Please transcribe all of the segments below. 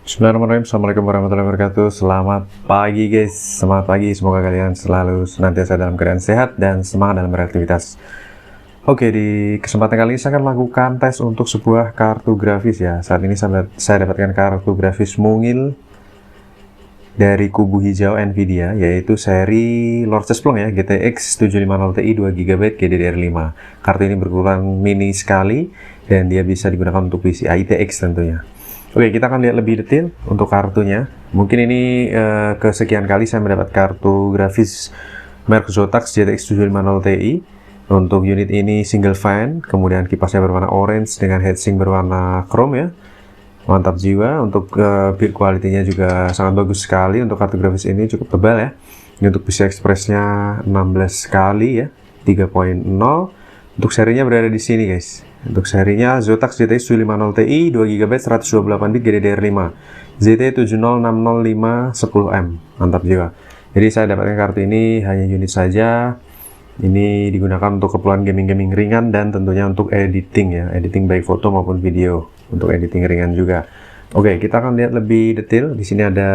Bismillahirrahmanirrahim. Assalamualaikum warahmatullahi wabarakatuh. Selamat pagi guys. Semangat pagi. Semoga kalian selalu senantiasa dalam keadaan sehat dan semangat dalam beraktivitas. Oke, di kesempatan kali ini saya akan melakukan tes untuk sebuah kartu grafis ya. Saat ini saya dapatkan kartu grafis mungil dari kubu hijau Nvidia, yaitu seri Lord Cesplong ya, GTX 750 Ti 2GB GDDR5. Kartu ini berukuran mini sekali dan dia bisa digunakan untuk PCI ITX tentunya. Oke, kita akan lihat lebih detail untuk kartunya. Mungkin ini kesekian kali saya mendapat kartu grafis merek Zotac GTX 750 Ti. Untuk unit ini single fan, kemudian kipasnya berwarna orange dengan heatsink berwarna chrome ya. Mantap jiwa. Untuk build quality-nya juga sangat bagus sekali. Untuk kartu grafis ini cukup tebal ya. Ini untuk PCI Express-nya 16 kali ya, 3.0. Untuk serinya berada di sini guys. Untuk serinya Zotac ZT 750 Ti 2GB 128 GDDR5 ZT7060510M. Mantap juga. Jadi saya dapatkan kartu ini hanya unit saja. Ini digunakan untuk keperluan gaming-gaming ringan dan tentunya untuk editing ya, editing baik foto maupun video. Untuk editing ringan juga. Oke, kita akan lihat lebih detail. Di sini ada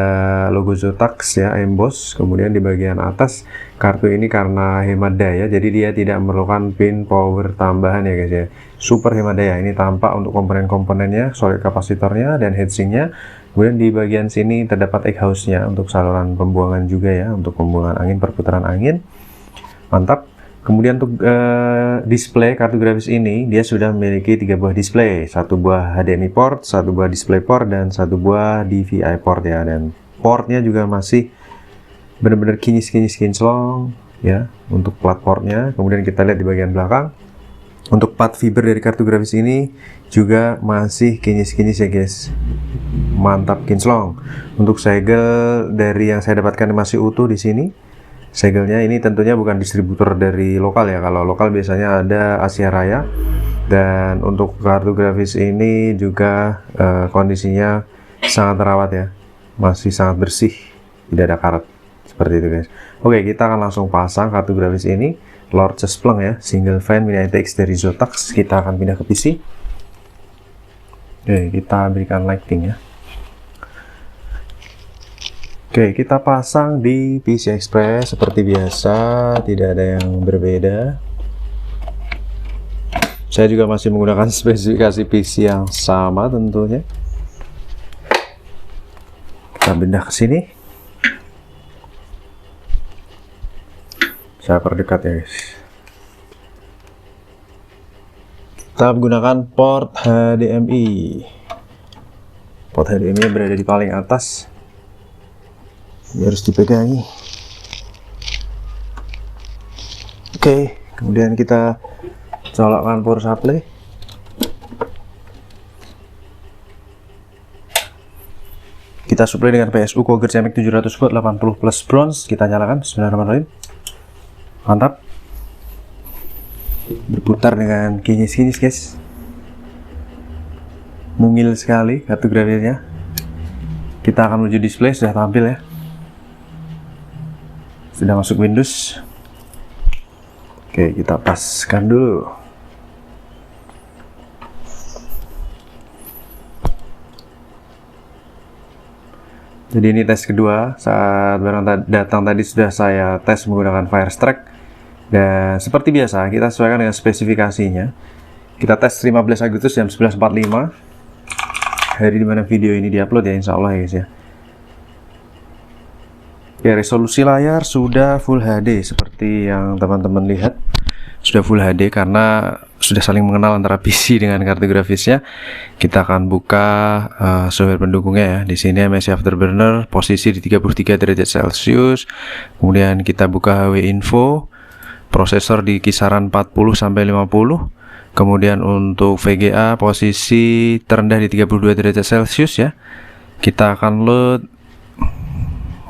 logo Zotac ya, emboss. Kemudian di bagian atas kartu ini karena hemat daya, jadi dia tidak memerlukan pin power tambahan ya guys ya. Super hemat daya. Ini tampak untuk komponen-komponennya, solid kapasitornya dan heatsinknya. Kemudian di bagian sini terdapat exhaust-nya untuk saluran pembuangan juga ya, untuk pembuangan angin, perputaran angin. Mantap. Kemudian untuk display kartu grafis ini, dia sudah memiliki 3 buah display, 1 buah HDMI port, 1 buah display port, dan 1 buah DVI port ya. Dan portnya juga masih benar-benar kinclong ya untuk plat portnya. Kemudian kita lihat di bagian belakang, untuk pad fiber dari kartu grafis ini juga masih kinis ya guys, mantap kinclong. Untuk segel dari yang saya dapatkan masih utuh di sini. Segelnya ini tentunya bukan distributor dari lokal ya. Kalau lokal biasanya ada Asia Raya. Dan untuk kartu grafis ini juga kondisinya sangat terawat ya, masih sangat bersih, tidak ada karat seperti itu guys. Oke, kita akan langsung pasang kartu grafis ini Lord Cesplong ya, single fan mini ITX dari Zotac. Kita akan pindah ke PC. Oke, kita berikan lighting ya. Oke, kita pasang di PCI Express seperti biasa, tidak ada yang berbeda. Saya juga masih menggunakan spesifikasi PC yang sama tentunya. Kita pindah ke sini. Saya perdekat ya guys. Kita menggunakan port HDMI. Port HDMI berada di paling atas. Ini harus dipegangi. Oke, kemudian kita colokkan power supply. Kita supply dengan PSU Coger CMX 700 volt 80 plus bronze. Kita nyalakan. Bismillahirrahmanirrahim. Mantap. Berputar dengan kinis-kinis guys. Mungil sekali kartu grafisnya. Kita akan menuju display, sudah tampil ya. Sudah masuk Windows. Oke, kita paskan dulu. Jadi ini tes kedua. Saat barang datang tadi sudah saya tes menggunakan Firestrike. Dan seperti biasa kita sesuaikan dengan spesifikasinya. Kita tes 15 Agustus jam 11.45. Hari dimana video ini diupload ya, insya Allah ya guys ya. Ya, resolusi layar sudah Full HD seperti yang teman-teman lihat. Sudah Full HD karena sudah saling mengenal antara PC dengan kartu grafisnya. Kita akan buka software pendukungnya ya. Di sini MSI Afterburner posisi di 33 derajat Celcius. Kemudian kita buka HW Info. Prosesor di kisaran 40 sampai 50. Kemudian untuk VGA posisi terendah di 32 derajat Celcius ya. Kita akan load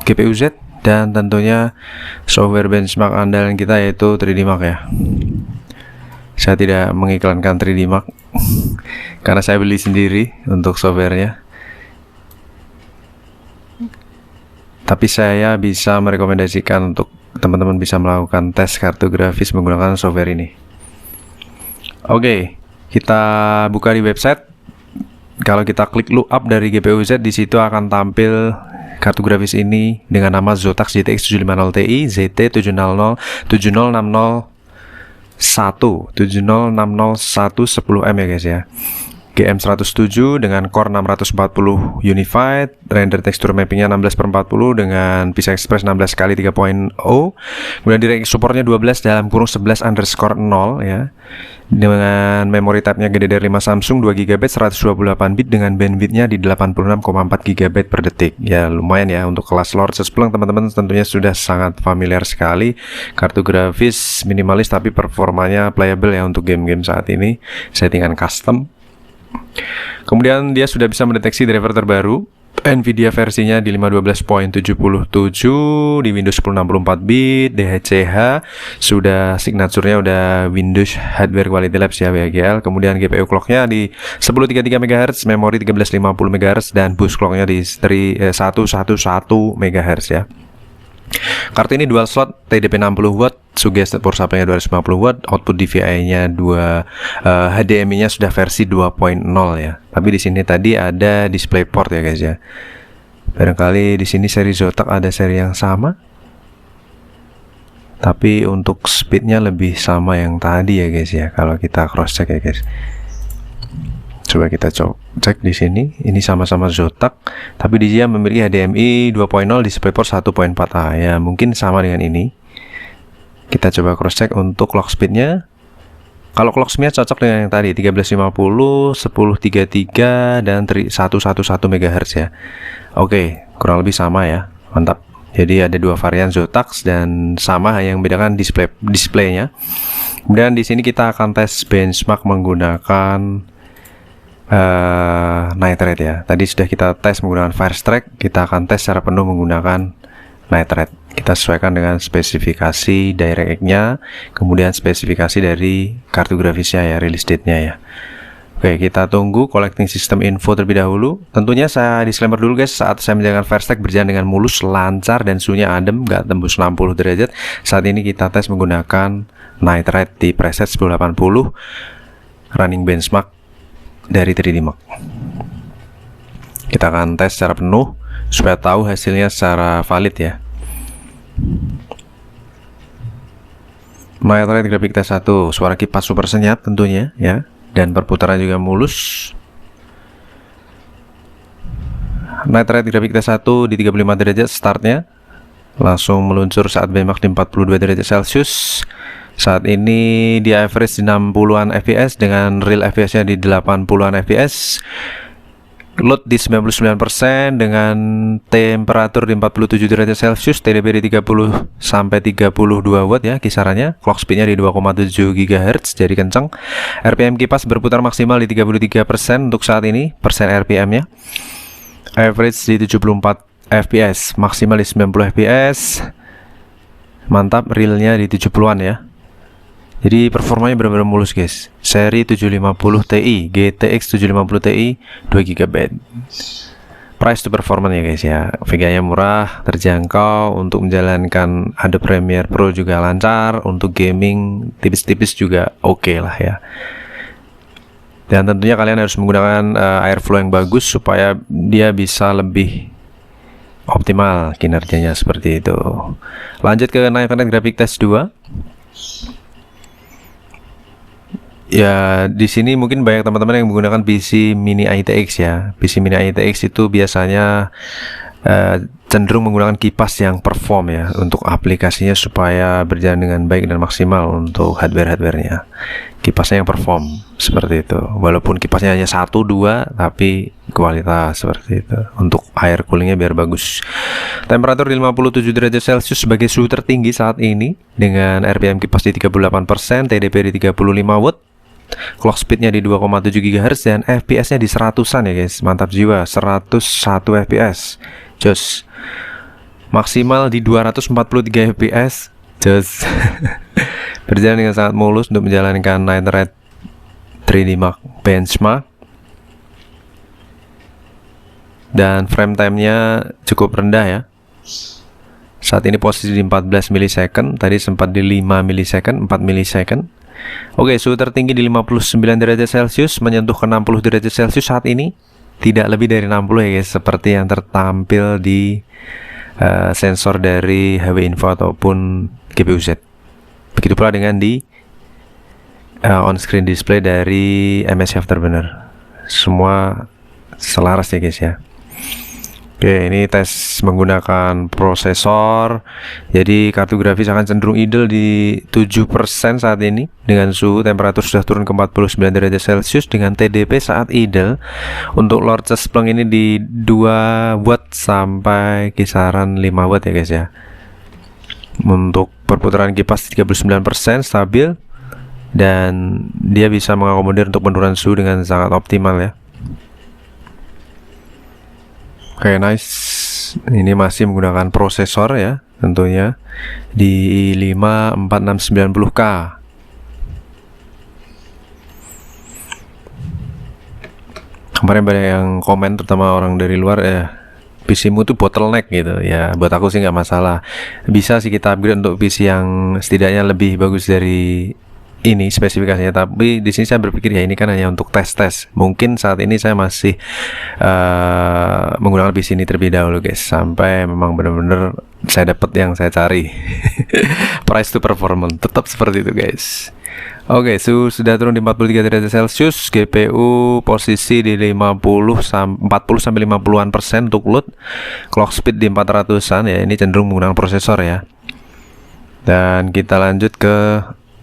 GPU Z dan tentunya software benchmark andalan kita yaitu 3D Mark ya. Saya tidak mengiklankan 3D Mark karena saya beli sendiri untuk softwarenya. Tapi saya bisa merekomendasikan untuk teman-teman bisa melakukan tes kartu grafis menggunakan software ini. Oke, kita buka di website Kalau kita klik lookup dari GPU Z, di situ akan tampil kartu grafis ini dengan nama Zotac GTX 750 Ti ZT700 70601 10M ya guys ya. GM107 dengan core 640 unified, render tekstur mappingnya 16/40 dengan PCI Express 16x3.0, kemudian direct supportnya 12/11_0 ya, dengan memory type-nya GDDR5 Samsung 2GB 128 bit dengan bandwidth-nya di 86,4 GB per detik. Ya lumayan ya untuk kelas Lord Splunk, teman-teman tentunya sudah sangat familiar sekali. Kartu grafis minimalis tapi performanya playable ya untuk game-game saat ini, settingan custom. Kemudian dia sudah bisa mendeteksi driver terbaru Nvidia versinya di 512.77 di Windows 10 64 bit DHCH, sudah signaturenya udah Windows Hardware Quality Labs ya WHQL. Kemudian GPU clocknya di 1033 MHz, memori 1350 MHz, dan bus clocknya di 111 MHz ya. Kartu ini dual slot TDP 60W, suggested power supply-nya 250W, output DVI-nya 2, HDMI-nya sudah versi 2.0 ya. Tapi di sini tadi ada DisplayPort ya guys ya. Barangkali di sini seri Zotac ada seri yang sama, tapi untuk speednya lebih sama yang tadi ya guys ya. Kalau kita cross check ya guys, coba kita cek di sini, ini sama-sama Zotac, tapi dia memiliki HDMI 2.0, DisplayPort 1.4A ya, mungkin sama dengan ini. Kita coba cross check untuk clock speednya. Kalau clock speednya cocok dengan yang tadi 1350, 1033 dan 111 MHz ya. Oke, kurang lebih sama ya, mantap. Jadi ada dua varian Zotac dan sama, yang membedakan displaynya. Kemudian di sini kita akan tes benchmark menggunakan night rate ya. Tadi sudah kita tes menggunakan Firestrike, kita akan tes secara penuh menggunakan night rate. Kita sesuaikan dengan spesifikasi DirectX-nya, kemudian spesifikasi dari kartu grafisnya ya, release date-nya ya. Oke, kita tunggu collecting system info terlebih dahulu. Tentunya saya disclaimer dulu guys, saat saya menjalankan Firestrike berjalan dengan mulus, lancar, dan suhunya adem, nggak tembus 60 derajat. Saat ini kita tes menggunakan night rate di preset 1080 running benchmark dari 3D Mark. Kita akan tes secara penuh supaya tahu hasilnya secara valid ya. Night rate grafik tes 1, suara kipas super senyap tentunya ya, dan perputaran juga mulus. Night rate grafik tes 1 di 35 derajat startnya, langsung meluncur saat benchmark di 42 derajat Celcius. Saat ini di average di 60-an fps dengan real fps-nya di 80-an fps. Load di 99% dengan temperatur di 47 derajat Celcius, TDP di 30 sampai 32 watt ya kisarannya. Clock speednya di 2,7 GHz, jadi kencang. RPM kipas berputar maksimal di 33% untuk saat ini, persen RPM-nya. Average di 74 fps, maksimal di 90 fps. Mantap, realnya di 70-an ya. Jadi performanya benar-benar mulus guys. Seri 750 Ti, GTX 750 Ti 2GB. Price to performance ya guys ya. Vega-nya murah, terjangkau, untuk menjalankan Adobe Premiere Pro juga lancar, untuk gaming tipis-tipis juga oke lah ya. Dan tentunya kalian harus menggunakan airflow yang bagus supaya dia bisa lebih optimal kinerjanya seperti itu. Lanjut ke Night Rate Graphic Test 2. Ya, di sini mungkin banyak teman-teman yang menggunakan PC Mini ITX ya. PC Mini ITX itu biasanya cenderung menggunakan kipas yang perform ya, untuk aplikasinya supaya berjalan dengan baik dan maksimal untuk hardware-hardwarenya. Kipasnya yang perform seperti itu. Walaupun kipasnya hanya 1-2, tapi kualitas seperti itu. Untuk air coolingnya biar bagus. Temperatur di 57 derajat Celcius sebagai suhu tertinggi saat ini, dengan RPM kipas di 38%, TDP di 35 watt. Clock speednya di 2,7 GHz dan FPS-nya di 100-an ya guys. Mantap jiwa, 101 FPS. Jos. Maksimal di 243 FPS. Jos. Berjalan dengan sangat mulus untuk menjalankan Night Rate 3D Mark benchmark. Dan frame time-nya cukup rendah ya. Saat ini posisi di 14 millisecond, tadi sempat di 5 millisecond, 4 millisecond. Oke, suhu tertinggi di 59 derajat Celcius menyentuh ke 60 derajat Celcius saat ini. tidak lebih dari 60 ya guys, seperti yang tertampil di sensor dari HW Info ataupun GPU Z. Begitu pula dengan di on-screen display dari MSI Afterburner. Semua selaras ya guys ya. Oke, ini tes menggunakan prosesor. Jadi kartu grafis akan cenderung idle di 7% saat ini, dengan suhu temperatur sudah turun ke 49 derajat Celcius dengan TDP saat idle. Untuk Lord Splunk ini di 2 watt sampai kisaran 5 watt ya guys ya. Untuk perputaran kipas 39% stabil, dan dia bisa mengakomodir untuk penurunan suhu dengan sangat optimal ya. Oke, nice. Ini masih menggunakan prosesor ya, tentunya di i5-4690K. Kemarin banyak yang komen, terutama orang dari luar, PC-mu tuh bottleneck gitu ya. Buat aku sih nggak masalah. Bisa sih kita upgrade untuk PC yang setidaknya lebih bagus dari ini spesifikasinya, tapi di sini saya berpikir ya ini kan hanya untuk tes. Mungkin saat ini saya masih menggunakan PC ini terlebih dahulu guys, sampai memang benar-benar saya dapat yang saya cari. Price to performance tetap seperti itu guys. Oke, suhu sudah turun di 43 derajat Celcius, GPU posisi di 40 sampai 50% untuk load, clock speed di 400-an ya, ini cenderung menggunakan prosesor ya. Dan kita lanjut ke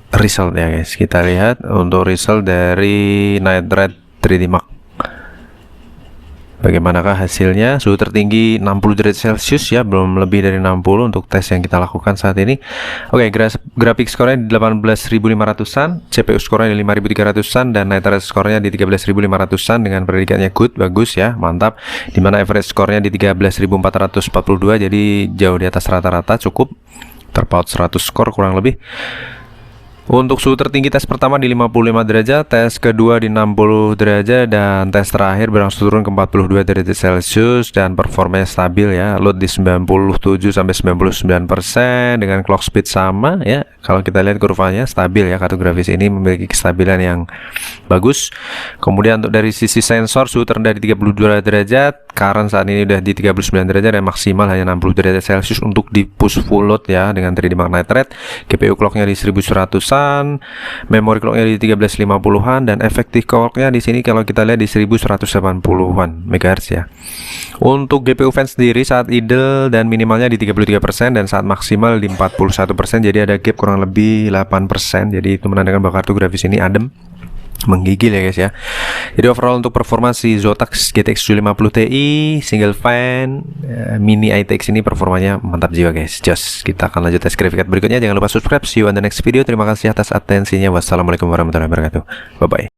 result ya guys. Kita lihat untuk result dari Night Red 3D Mark. Bagaimanakah hasilnya? Suhu tertinggi 60 derajat Celcius ya, belum lebih dari 60 untuk tes yang kita lakukan saat ini. Oke, grafik skornya di 18.500-an, CPU skornya di 5.300-an, dan Night Red skornya di 13.500-an dengan predikatnya good, bagus ya, mantap. Dimana average skornya di 13.442, jadi jauh di atas rata-rata, cukup terpaut 100 skor kurang lebih. Untuk suhu tertinggi tes pertama di 55 derajat, tes kedua di 60 derajat, dan tes terakhir berangsur turun ke 42 derajat Celcius dan performanya stabil ya. Load di 97 sampai 99% dengan clock speed sama ya. Kalau kita lihat kurvanya stabil ya, kartu grafis ini memiliki kestabilan yang bagus. Kemudian untuk dari sisi sensor, suhu terendah di 32 derajat, current saat ini udah di 39 derajat, dan maksimal hanya 60 derajat Celcius untuk di push full load ya dengan 3D Mark Night Red. GPU clocknya di 1100-an, memori clocknya di 1350-an, dan efektif clocknya di sini kalau kita lihat di 1180-an MHz ya. Untuk GPU fan sendiri saat idle dan minimalnya di 33% dan saat maksimal di 41%, jadi ada gap kurang lebih 8%. Jadi itu menandakan bahwa kartu grafis ini adem, menggigil ya guys ya. Jadi overall untuk performa si Zotac GTX 750 Ti single fan mini ITX ini performanya mantap jiwa guys. Just kita akan lanjut tes grafik berikutnya. Jangan lupa subscribe. See you on the next video. Terima kasih atas atensinya. Wassalamualaikum warahmatullahi wabarakatuh. Bye bye.